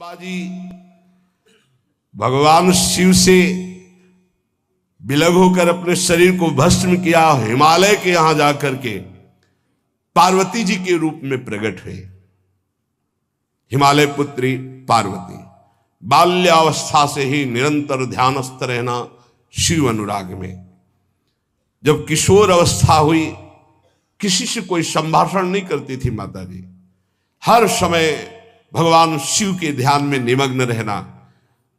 बाबा जी भगवान शिव से विलग होकर अपने शरीर को भस्म किया, हिमालय के यहां जाकर के पार्वती जी के रूप में प्रकट हुए। हिमालय पुत्री पार्वती बाल्यावस्था से ही निरंतर ध्यानस्थ रहना शिव अनुराग में। जब किशोर अवस्था हुई, किसी से कोई संभाषण नहीं करती थी माता जी, हर समय भगवान शिव के ध्यान में निमग्न रहना,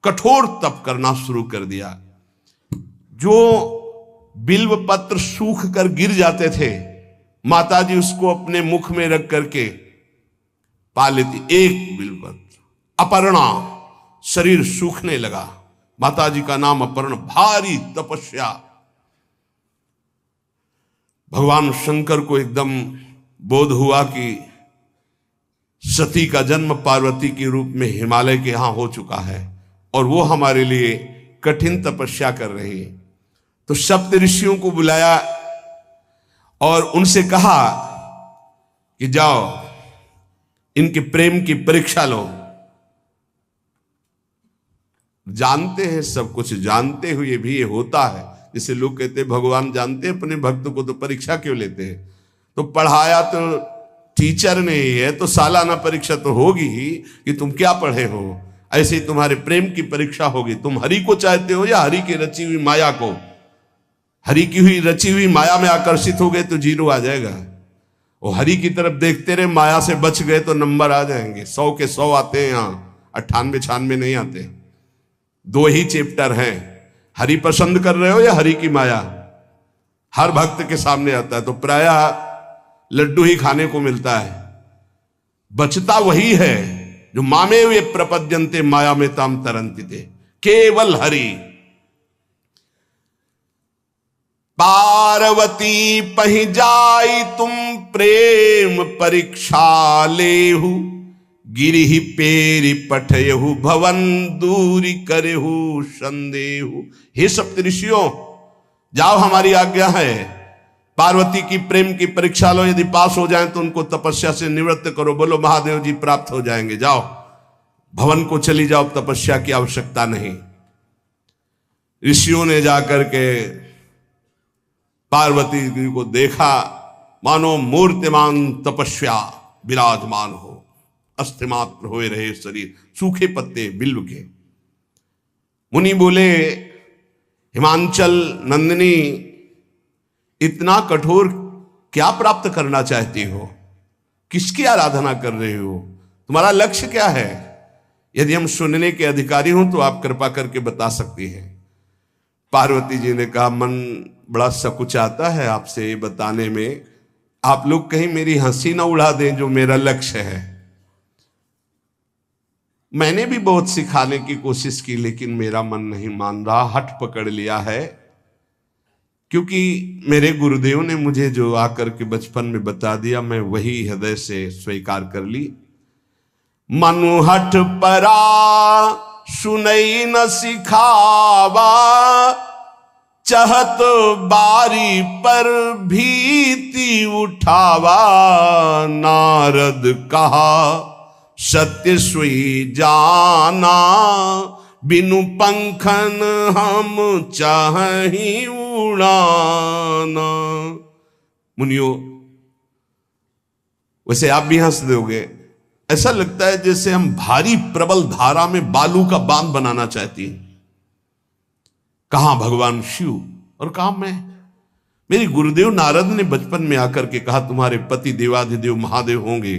कठोर तप करना शुरू कर दिया। जो बिल्व पत्र सूख कर गिर जाते थे, माता जी उसको अपने मुख में रख करके पा लेती। एक बिल्व पत्र, अपर्णा, शरीर सूखने लगा। माता जी का नाम अपर्णा। भारी तपस्या। भगवान शंकर को एकदम बोध हुआ कि सती का जन्म पार्वती के रूप में हिमालय के यहां हो चुका है और वो हमारे लिए कठिन तपस्या कर रही है। तो सप्त ऋषियों को बुलाया और उनसे कहा कि जाओ इनके प्रेम की परीक्षा लो। जानते हैं, सब कुछ जानते हुए भी ये होता है। जैसे लोग कहते हैं भगवान जानते हैं अपने भक्त को, तो परीक्षा क्यों लेते हैं? तो पढ़ाया तो टीचर ने ही है, तो सालाना परीक्षा तो होगी ही कि तुम क्या पढ़े हो। ऐसे ही तुम्हारे प्रेम की परीक्षा होगी। तुम हरि को चाहते हो या हरि की रची हुई माया को? हरि की हुई रची हुई माया में आकर्षित हो गए तो 0 आ जाएगा। वो हरि की तरफ देखते रहे, माया से बच गए तो नंबर आ जाएंगे। 100 के 100 आते हैं यहाँ, 98 96 नहीं आते। 2 ही चैप्टर हैं, हरि पसंद कर रहे हो या हरि की माया। हर भक्त के सामने आता है तो प्रायः लड्डू ही खाने को मिलता है। बचता वही है जो मामे वे प्रपद्यन्ते माया में ताम तरंति थे, केवल हरि। पार्वती पहि जाई तुम प्रेम परीक्षा लेहु, गिरिहि पेरि पठयहु भवन दूरी करेहु संदेहु। हे सप्तऋषियों, जाओ, हमारी आज्ञा है। पार्वती की प्रेम की परीक्षा लो, यदि पास हो जाएं तो उनको तपस्या से निवृत्त करो। बोलो महादेव जी प्राप्त हो जाएंगे। जाओ भवन को चली जाओ, तपस्या की आवश्यकता नहीं। ऋषियों ने जाकर के पार्वती जी को देखा, मानो मूर्तिमान तपस्या विराजमान हो, अस्थिमात्र हुए रहे शरीर, सूखे पत्ते बिल्व के। मुनि बोले, हिमांचल नंदिनी, इतना कठोर क्या प्राप्त करना चाहती हो? किसकी आराधना कर रहे हो? तुम्हारा लक्ष्य क्या है? यदि हम सुनने के अधिकारी हों तो आप कृपा करके बता सकती हैं। पार्वती जी ने कहा, मन बड़ा सकुचाता है आपसे ये बताने में। आप लोग कहीं मेरी हंसी ना उड़ा दें जो मेरा लक्ष्य है। मैंने भी बहुत सिखाने की कोशिश की, लेकिन मेरा मन नहीं मान रहा, हठ पकड़ लिया है। क्योंकि मेरे गुरुदेव ने मुझे जो आकर के बचपन में बता दिया, मैं वही हृदय से स्वीकार कर ली। मनु हठ परा सुनई न सिखावा, चहत बारी पर भीति उठावा। नारद कहा सत्य सोई जाना, बिनु पंखन हम चाहि उड़ाना। मुनियो, वैसे आप भी हंस दोगे। ऐसा लगता है जैसे हम भारी प्रबल धारा में बालू का बांध बनाना चाहती हैं। कहां भगवान शिव और कहां मैं? मेरे गुरुदेव नारद ने बचपन में आकर के कहा, तुम्हारे पति देवाधिदेव महादेव होंगे।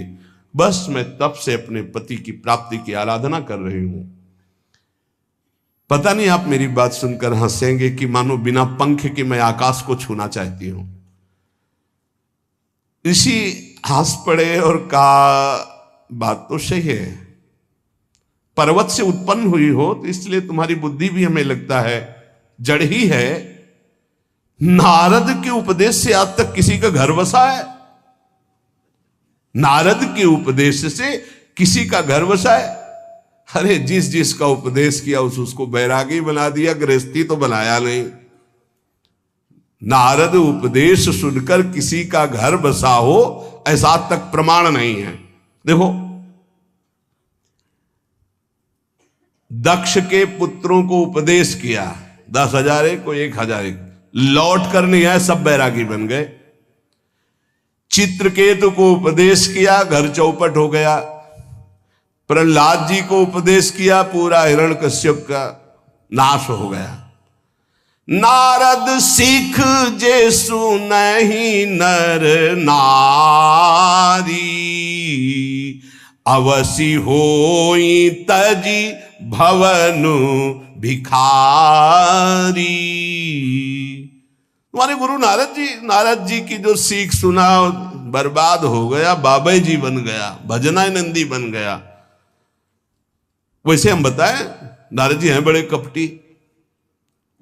बस मैं तब से अपने पति की प्राप्ति की आराधना कर रही हूं। पता नहीं आप मेरी बात सुनकर हंसेंगे कि मानो बिना पंख के मैं आकाश को छूना चाहती हूं। ऋषि हंस पड़े और कहा, बात तो सही है। पर्वत से उत्पन्न हुई हो तो इसलिए तुम्हारी बुद्धि भी हमें लगता है जड़ ही है। नारद के उपदेश से आज तक किसी का घर बसा है? नारद के उपदेश से किसी का घर बसा है? अरे जिस जिसका उपदेश किया उसको बैरागी बना दिया, गृहस्थी तो बनाया नहीं। नारद उपदेश सुनकर किसी का घर बसा हो ऐसा तक प्रमाण नहीं है। देखो दक्ष के पुत्रों को उपदेश किया, 10,000 एक को 1,000 एक, लौट कर नहीं आए, सब बैरागी बन गए। चित्रकेतु को उपदेश किया, घर चौपट हो गया। प्रहलाद जी को उपदेश किया, पूरा हिरण्यकश्यप का नाश हो गया। नारद सिख जे सुनहि नर नारी, अवसी होई तजी भवनु भिखारी। तुम्हारे गुरु नारद जी की जो सीख सुना बर्बाद हो गया, बाबा जी बन गया, भजनानंदी बन गया। वैसे हम बताएं, नारद जी हैं बड़े कपटी,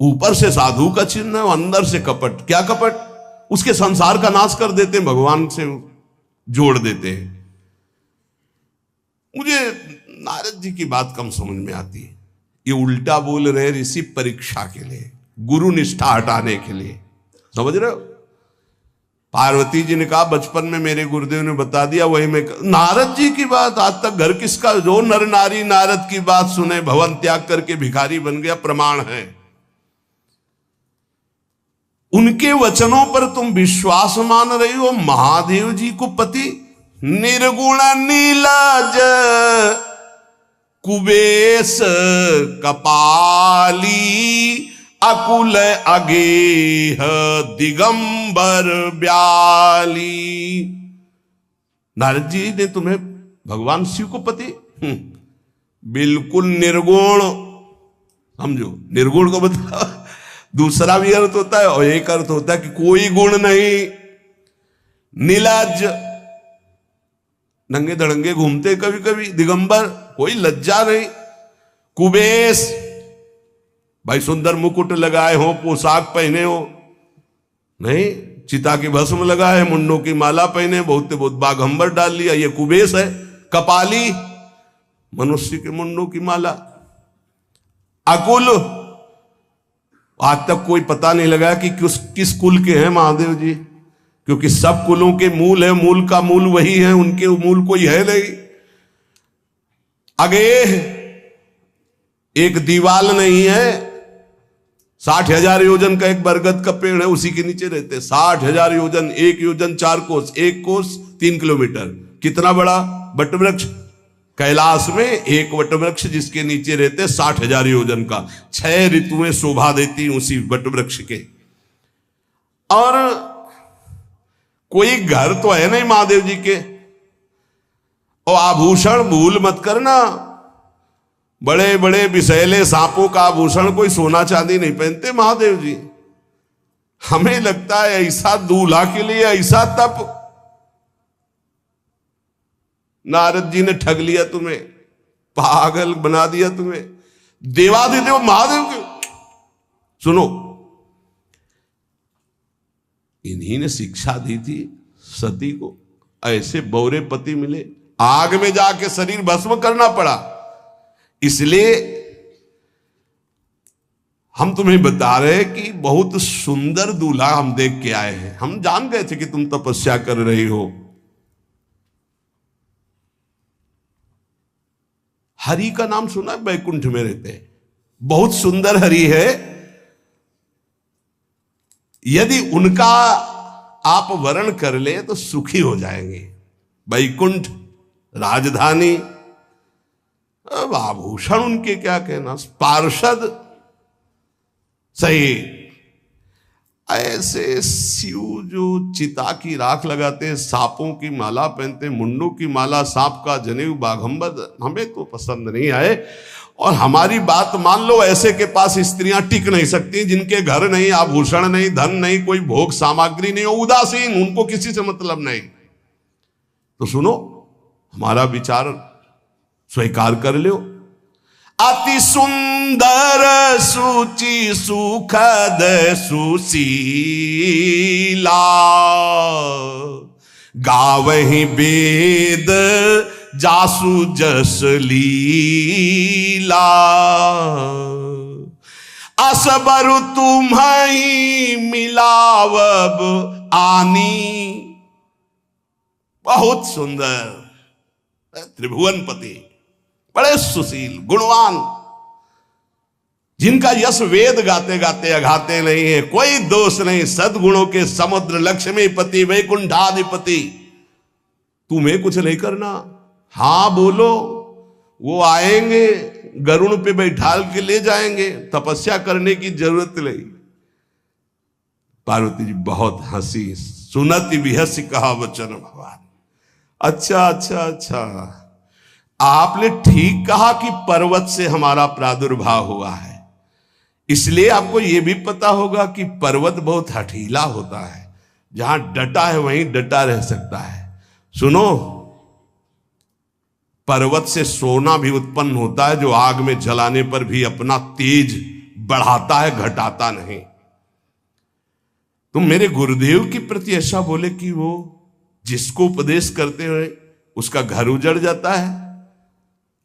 ऊपर से साधु का चिन्ह है, अंदर से कपट। क्या कपट? उसके संसार का नाश कर देते हैं, भगवान से जोड़ देते हैं। मुझे नारद जी की बात कम समझ में आती है। ये उल्टा बोल रहे ऋषि परीक्षा के लिए, गुरु निष्ठा हटाने के लिए, समझ रहे हो? पार्वती जी ने कहा बचपन में मेरे गुरुदेव ने बता दिया, वही मैं। नारद जी की बात आज तक घर किसका? जो नर नारी नारद की बात सुने भवन त्याग करके भिखारी बन गया, प्रमाण है। उनके वचनों पर तुम विश्वास मान रही हो। महादेव जी को पति निर्गुण नीलाज कुबेश कपाली, अकुल अगेह दिगंबर ब्याली। नारद जी ने तुम्हें भगवान शिव को पति बिल्कुल निर्गुण समझो। निर्गुण को बता, दूसरा भी अर्थ होता है और एक अर्थ होता है कि कोई गुण नहीं। नीलाज, नंगे धड़ंगे घूमते कभी कभी। दिगंबर, कोई लज्जा नहीं। कुबेश, भाई सुंदर मुकुट लगाए हो, पोशाक पहने हो, नहीं, चिता की भस्म लगाए, मुंडों की माला पहने, बहुत बाघंबर डाल लिया, ये कुबेश है। कपाली, मनुष्य के मुंडों की माला। अकुल, आज तक कोई पता नहीं लगा कि किस कुल के हैं महादेव जी, क्योंकि सब कुलों के मूल है, मूल का मूल वही है, उनके मूल कोई है नहीं। आगे एक दीवाल नहीं है, 60,000 योजन का एक बरगद का पेड़ है, उसी के नीचे रहते। 60,000 योजन, 1 योजन 4 कोस, 1 कोस 3 किलोमीटर। कितना बड़ा वटवृक्ष? कैलाश में एक वटवृक्ष जिसके नीचे रहते 60,000 योजन का। 6 ऋतुएं शोभा देती उसी वटवृक्ष के। और कोई घर तो है नहीं महादेव जी के। और आभूषण भूल मत करना, बड़े बड़े विषैले सांपों का आभूषण कोई सोना चांदी नहीं पहनते महादेव जी। हमें लगता है ऐसा दूल्हा के लिए ऐसा तप। नारद जी ने ठग लिया तुम्हें, पागल बना दिया तुम्हें। देवाधिदेव महादेव के सुनो, इन्हीं ने शिक्षा दी थी सती को। ऐसे बौरे पति मिले, आग में जाके शरीर भस्म करना पड़ा। इसलिए हम तुम्हें बता रहे कि बहुत सुंदर दूल्हा हम देख के आए हैं। हम जान गए थे कि तुम तपस्या कर रही हो। हरि का नाम सुना है? बैकुंठ में रहते हैं, बहुत सुंदर हरि है। यदि उनका आप वर्ण कर ले तो सुखी हो जाएंगे। बैकुंठ राजधानी, अब आभूषण उनके क्या कहना, पार्षद सही। ऐसे शिव जो चिता की राख लगाते हैं, सांपों की माला पहनते, मुंडों की माला, सांप का जनेऊ, बाघंबर, हमें तो पसंद नहीं आए। और हमारी बात मान लो, ऐसे के पास स्त्रियां टिक नहीं सकती जिनके घर नहीं, आभूषण नहीं, धन नहीं, कोई भोग सामग्री नहीं, उदासीन, उनको किसी से मतलब नहीं। तो सुनो, हमारा विचार स्वीकार कर लो। अति सुंदर सुचि सुखद सुशीला, गावहि वेद जासु जस लीला। असबर तुम्हि मिलावब आनी। बहुत सुंदर त्रिभुवनपति, बड़े सुशील, गुणवान, जिनका यश वेद गाते गाते अघाते नहीं है, कोई दोष नहीं, सद्गुणों के समुद्र, लक्ष्मीपति वैकुंठाधिपति, तुम्हें कुछ नहीं करना। हां बोलो, वो आएंगे, गरुड़ पे बैठाल के ले जाएंगे, तपस्या करने की जरूरत नहीं। पार्वती जी बहुत हंसी, सुनति बिहसी कहा वचन भगवान। अच्छा अच्छा अच्छा, आपने ठीक कहा कि पर्वत से हमारा प्रादुर्भाव हुआ है, इसलिए आपको यह भी पता होगा कि पर्वत बहुत हठीला होता है, जहां डटा है वहीं डटा रह सकता है। सुनो, पर्वत से सोना भी उत्पन्न होता है, जो आग में जलाने पर भी अपना तेज बढ़ाता है, घटाता नहीं। तुम मेरे गुरुदेव के प्रति ऐसा बोले कि वो जिसको उपदेश करते हुए उसका घर उजड़ जाता है,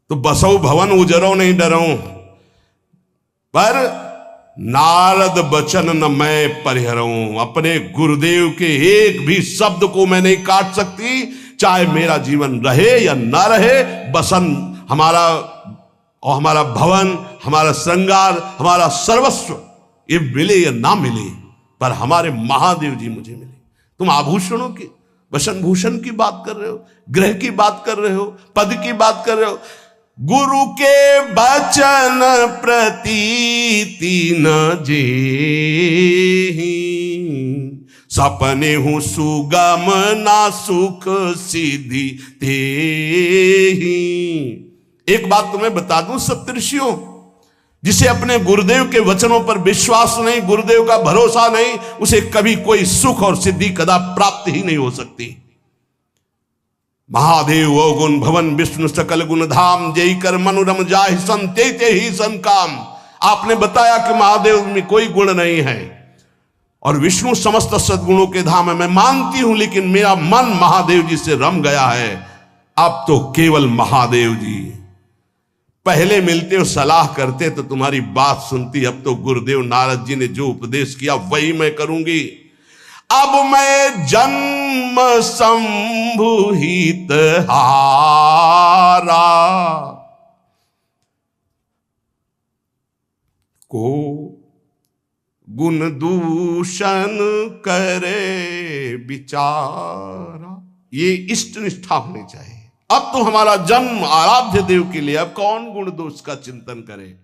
तो बसो भवन उजरो नहीं डरो, पर नारद बचन न मैं परिहरऊं। अपने गुरुदेव के एक भी शब्द को मैं नहीं काट सकती, चाहे मेरा जीवन रहे या ना रहे। बसन हमारा और हमारा भवन, हमारा श्रृंगार, हमारा सर्वस्व, ये मिले या ना मिले, पर हमारे महादेव जी मुझे मिले। तुम आभूषणों की, वसन भूषण की बात कर रहे हो, ग्रह की बात कर रहे हो, पद की बात कर रहे हो। गुरु के बचन प्रतीति न जेहि, सपने हूं सुगम ना सुख सिद्धि तेहि। एक बात तुम्हें बता दूं सप्तऋषियों, जिसे अपने गुरुदेव के वचनों पर विश्वास नहीं, गुरुदेव का भरोसा नहीं, उसे कभी कोई सुख और सिद्धि कदा प्राप्त ही नहीं हो सकती। महादेव वो गुण भवन विष्णु सकल गुण धाम, जय कर मनुरम जाहि संते ही सन काम। आपने बताया कि महादेव में कोई गुण नहीं है और विष्णु समस्त सद्गुणों के धाम है, मैं मानती हूं, लेकिन मेरा मन महादेव जी से रम गया है। अब तो केवल महादेव जी, पहले मिलते हो सलाह करते तो तुम्हारी बात सुनती, अब तो गुरुदेव नारद जी ने जो उपदेश किया वही मैं करूंगी। अब मैं जन्म संभुहित हारा, को गुण दूषण करे विचारा। ये इष्ट निष्ठा होनी चाहिए। अब तो हमारा जन्म आराध्य देव के लिए, अब कौन गुण दोष का चिंतन करे।